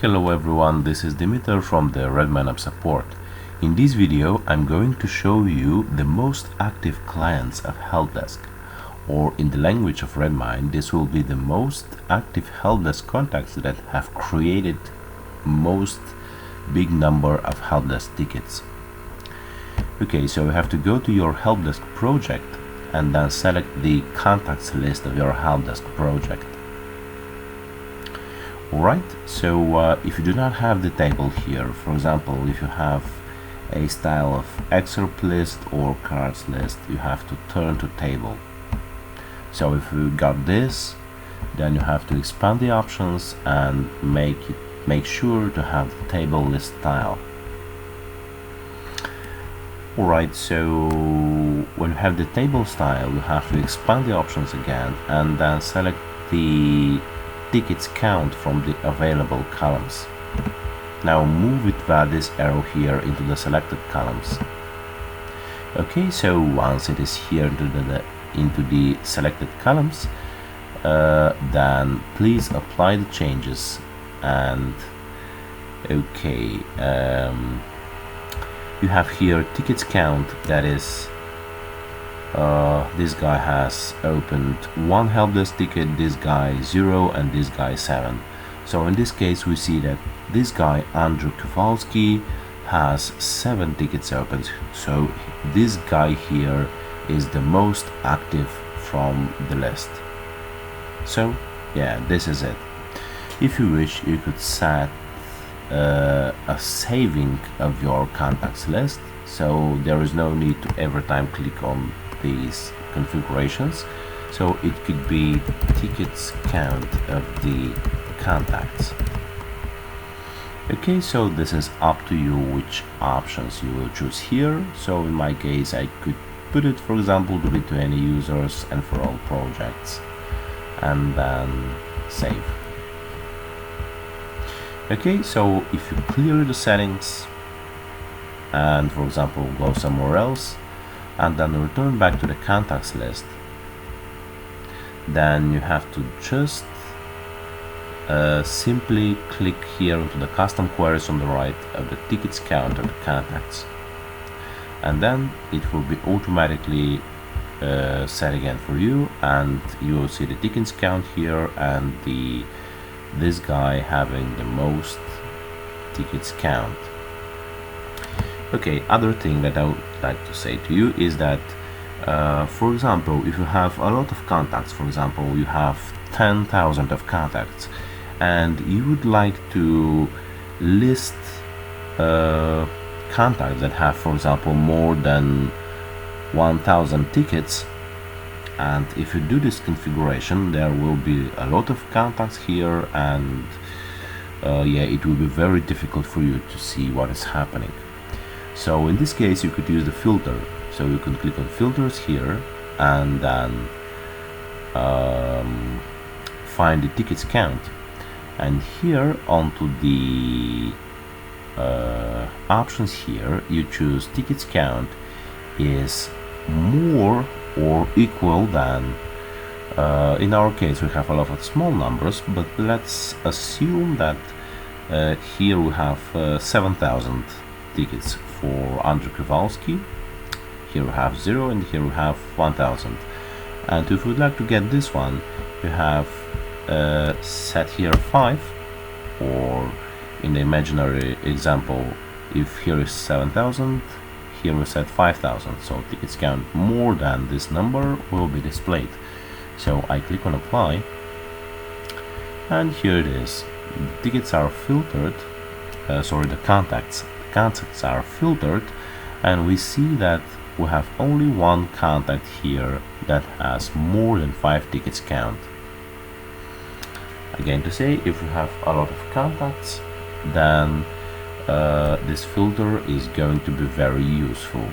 Hello everyone, this is Dimitar from the RedmineUP support. In this video I'm going to show you the most active clients of Helpdesk, or in the language of Redmine, this will be the most active Helpdesk contacts that have created most big number of Helpdesk tickets. Okay, so you have to go to your Helpdesk project and then select the contacts list of your Helpdesk project. Right, so if you do not have the table here, for example, if you have a style of excerpt list or cards list, you have to turn to table. So if you got this, then you have to expand the options and make sure to have the table list style. Alright, so when you have the table style, you have to expand the options again and then select the tickets count from the available columns. Now move it via this arrow here into the selected columns. Okay, so once it is here into the selected columns, then please apply the changes. And okay, you have here tickets count, that is this guy has opened 1 helpdesk ticket, this guy 0, and this guy 7. So in this case we see that this guy Andrew Kowalski has 7 tickets opened, so this guy here is the most active from the list. So yeah, this is it. If you wish, you could set a saving of your contacts list, so there is no need to every time click on these configurations. So it could be tickets count of the contacts. Okay, so this is up to you which options you will choose here. So in my case I could put it, for example, to be to any users and for all projects, and then save. Okay, so if you clear the settings and, for example, go somewhere else and then return back to the contacts list, then you have to just simply click here into the custom queries on the right of the tickets count of the contacts, and then it will be automatically set again for you, and you will see the tickets count here and this guy having the most tickets count. Okay, other thing that I would like to say to you is that for example, if you have a lot of contacts, for example you have 10,000 of contacts, and you would like to list contacts that have, for example, more than 1,000 tickets, and if you do this configuration, there will be a lot of contacts here, and yeah, it will be very difficult for you to see what is happening. So in this case you could use the filter, so you can click on filters here and then find the tickets count, and here onto the options here you choose tickets count is more or equal than, in our case we have a lot of small numbers, but let's assume that here we have 7,000 tickets for Andrew Kowalski, here we have 0, and here we have 1,000. And if you'd like to get this one, you have set here 5, or in the imaginary example, if here is 7,000, here we set 5,000, so tickets count more than this number will be displayed. So I click on apply, and here it is. The tickets are filtered, the contacts are filtered, and we see that we have only one contact here that has more than 5 tickets count. Again, to say, if you have a lot of contacts, then this filter is going to be very useful,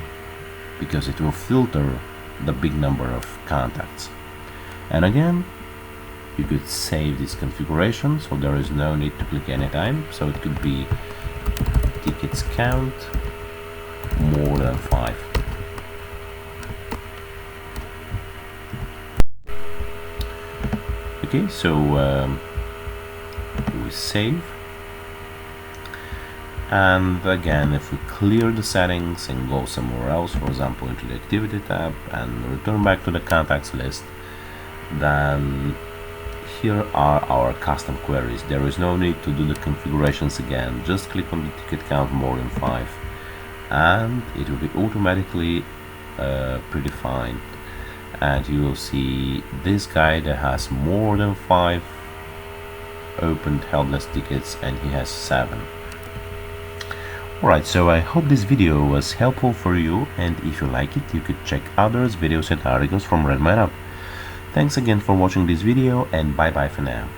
because it will filter the big number of contacts. And again, you could save this configuration, so there is no need to click anytime. So it could be tickets count more than 5. Okay, so we save And again, if we clear the settings and go somewhere else, for example into the activity tab, and return back to the contacts list, then here are our custom queries. There is no need to do the configurations again. Just click on the ticket count more than 5 and it will be automatically predefined, and you will see this guy that has more than 5 opened helpdesk tickets, and he has 7. Alright, so I hope this video was helpful for you, and if you like it, you could check others videos and articles from RedmineUP. Thanks again for watching this video, and bye bye for now.